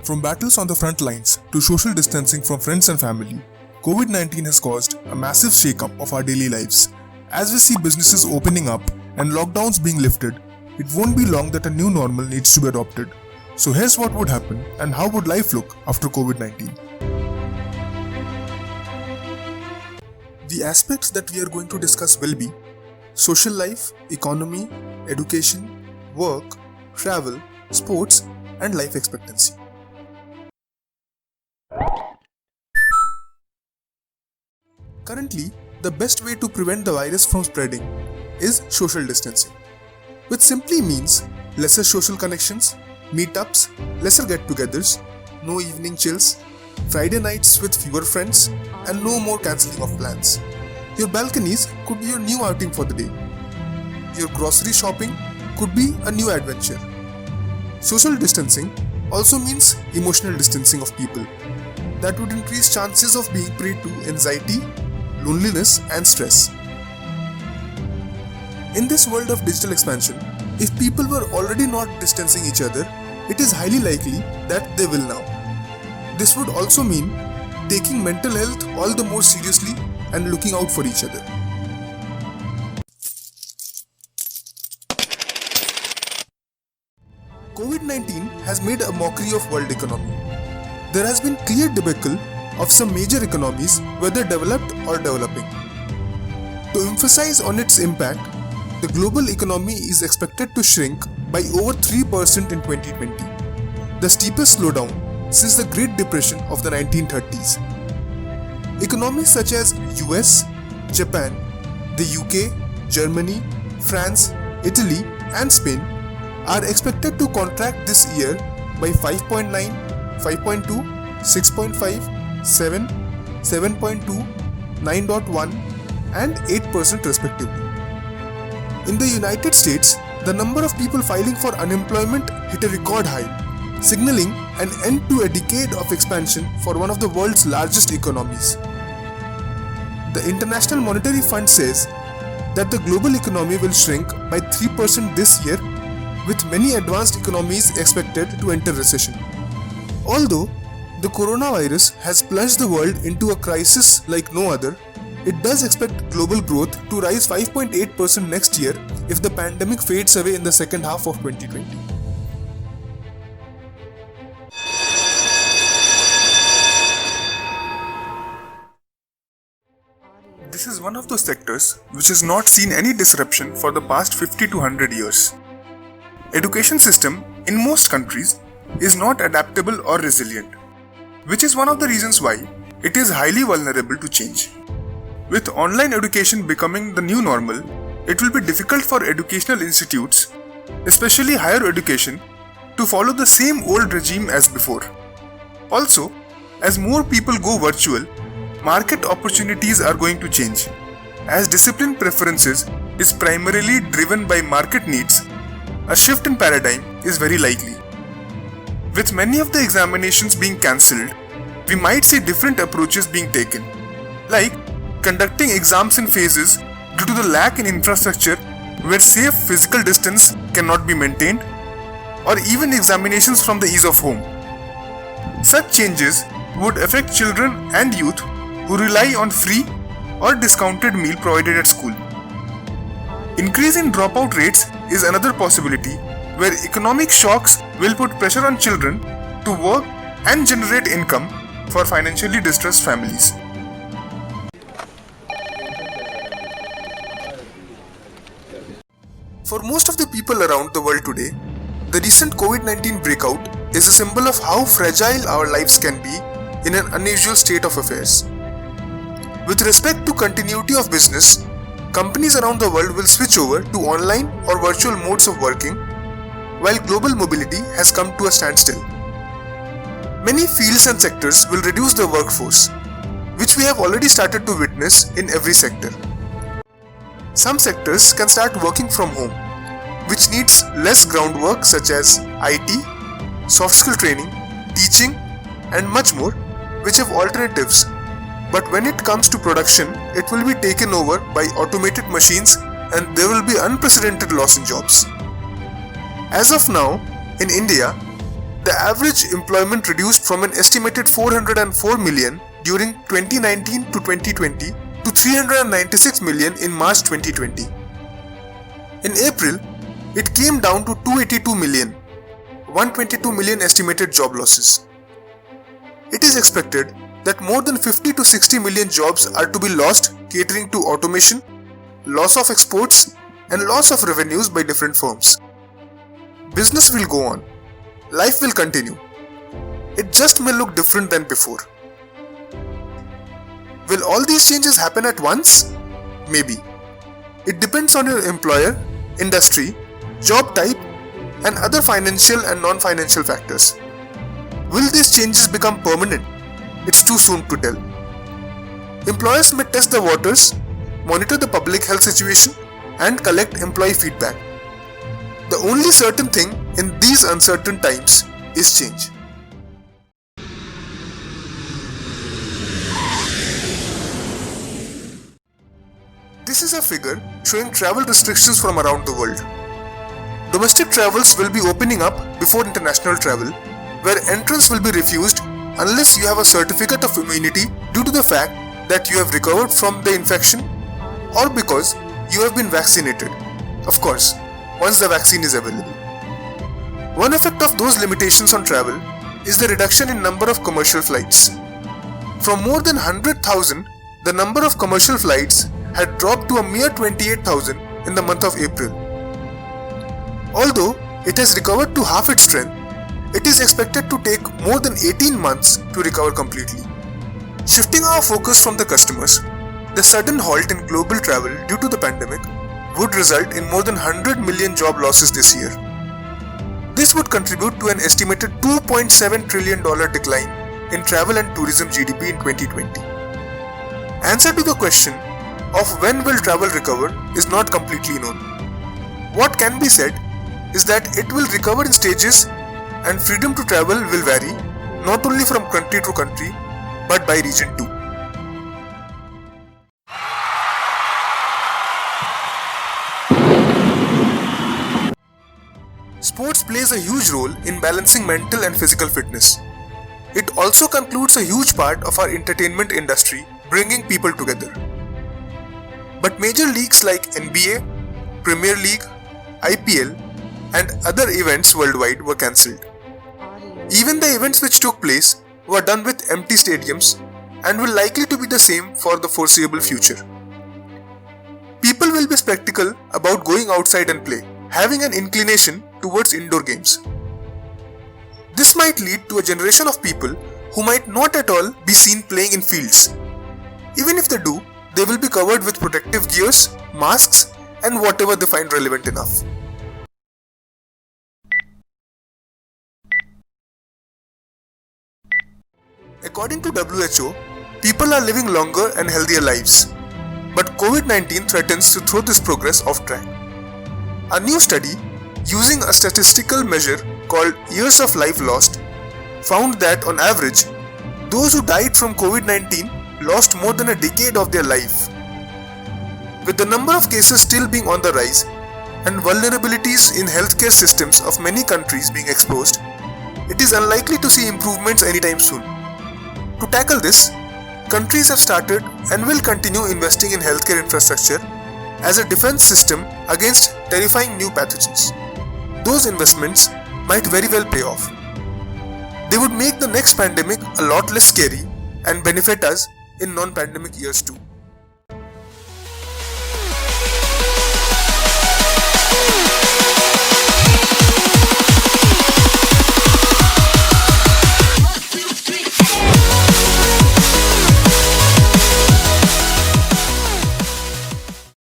From battles on the front lines to social distancing from friends and family, COVID-19 has caused a massive shake-up of our daily lives. As we see businesses opening up and lockdowns being lifted, it won't be long that a new normal needs to be adopted. So here's what would happen and how would life look after COVID-19. The aspects that we are going to discuss will be social life, economy, education, work, travel, sports, and life expectancy. Currently, the best way to prevent the virus from spreading is social distancing, which simply means lesser social connections, meetups, lesser get-togethers, no evening chills, Friday nights with fewer friends, and no more cancelling of plans. Your balconies could be your new outing for the day. Your grocery shopping could be a new adventure. Social distancing also means emotional distancing of people. That would increase chances of being prey to anxiety, loneliness, and stress. In this world of digital expansion, if people were already not distancing each other, it is highly likely that they will now. This would also mean taking mental health all the more seriously and looking out for each other. COVID-19 has made a mockery of world economy. There has been clear debacle of some major economies, whether developed or developing. To emphasize on its impact, the global economy is expected to shrink by over 3% in 2020, the steepest slowdown since the Great Depression of the 1930s. Economies such as US, Japan, the UK, Germany, France, Italy, and Spain are expected to contract this year by 5.9, 5.2, 6.5, 7, 7.2, 9.1 and 8% respectively. In the United States, the number of people filing for unemployment hit a record high, signaling an end to a decade of expansion for one of the world's largest economies. The International Monetary Fund says that the global economy will shrink by 3% this year, with many advanced economies expected to enter recession. Although the coronavirus has plunged the world into a crisis like no other, it does expect global growth to rise 5.8% next year if the pandemic fades away in the second half of 2020. This is one of those sectors which has not seen any disruption for the past 50 to 100 years. Education system in most countries is not adaptable or resilient, which is one of the reasons why it is highly vulnerable to change. With online education becoming the new normal, it will be difficult for educational institutes, especially higher education, to follow the same old regime as before. Also, as more people go virtual, market opportunities are going to change. As discipline preferences is primarily driven by market needs, a shift in paradigm is very likely. With many of the examinations being cancelled, we might see different approaches being taken, like conducting exams in phases due to the lack in infrastructure where safe physical distance cannot be maintained, or even examinations from the ease of home. Such changes would affect children and youth who rely on free or discounted meal provided at school. Increase in dropout rates is another possibility where economic shocks will put pressure on children to work and generate income for financially distressed families. For most of the people around the world today, the recent COVID-19 breakout is a symbol of how fragile our lives can be in an unusual state of affairs. With respect to continuity of business, companies around the world will switch over to online or virtual modes of working, while global mobility has come to a standstill. Many fields and sectors will reduce their workforce, which we have already started to witness in every sector. Some sectors can start working from home, which needs less groundwork such as IT, soft skill training, teaching, and much more, which have alternatives. But when it comes to production, it will be taken over by automated machines and there will be unprecedented loss in jobs. As of now, in India, the average employment reduced from an estimated 404 million during 2019 to 2020 to 396 million in March 2020. In April, it came down to 282 million, 122 million estimated job losses. It is expected that more than 50 to 60 million jobs are to be lost, catering to automation, loss of exports, and loss of revenues by different firms. Business will go on. Life will continue. It just may look different than before. Will all these changes happen at once? Maybe. It depends on your employer, industry, job type, and other financial and non-financial factors. Will these changes become permanent? It's too soon to tell. Employers may test the waters, monitor the public health situation, and collect employee feedback. The only certain thing in these uncertain times is change. This is a figure showing travel restrictions from around the world. Domestic travels will be opening up before international travel, where entrance will be refused unless you have a certificate of immunity due to the fact that you have recovered from the infection or because you have been vaccinated. Of course, once the vaccine is available. One effect of those limitations on travel is the reduction in number of commercial flights. From more than 100,000, the number of commercial flights had dropped to a mere 28,000 in the month of April. Although it has recovered to half its strength, it is expected to take more than 18 months to recover completely. Shifting our focus from the customers, the sudden halt in global travel due to the pandemic would result in more than 100 million job losses this year. This would contribute to an estimated $2.7 trillion decline in travel and tourism GDP in 2020. Answer to the question of when will travel recover is not completely known. What can be said is that it will recover in stages and freedom to travel will vary not only from country to country but by region too. Sports plays a huge role in balancing mental and physical fitness. It also concludes a huge part of our entertainment industry, bringing people together. But major leagues like NBA, Premier League, IPL, and other events worldwide were cancelled. Even the events which took place were done with empty stadiums and will likely to be the same for the foreseeable future. People will be skeptical about going outside and play, having an inclination towards indoor games. This might lead to a generation of people who might not at all be seen playing in fields. Even if they do, they will be covered with protective gears, masks, and whatever they find relevant enough. According to WHO, people are living longer and healthier lives, but COVID-19 threatens to throw this progress off track. A new study, using a statistical measure called Years of Life Lost, found that on average, those who died from COVID-19 lost more than a decade of their life. With the number of cases still being on the rise and vulnerabilities in healthcare systems of many countries being exposed, it is unlikely to see improvements anytime soon. To tackle this, countries have started and will continue investing in healthcare infrastructure as a defense system against terrifying new pathogens. Those investments might very well pay off. They would make the next pandemic a lot less scary and benefit us in non-pandemic years too.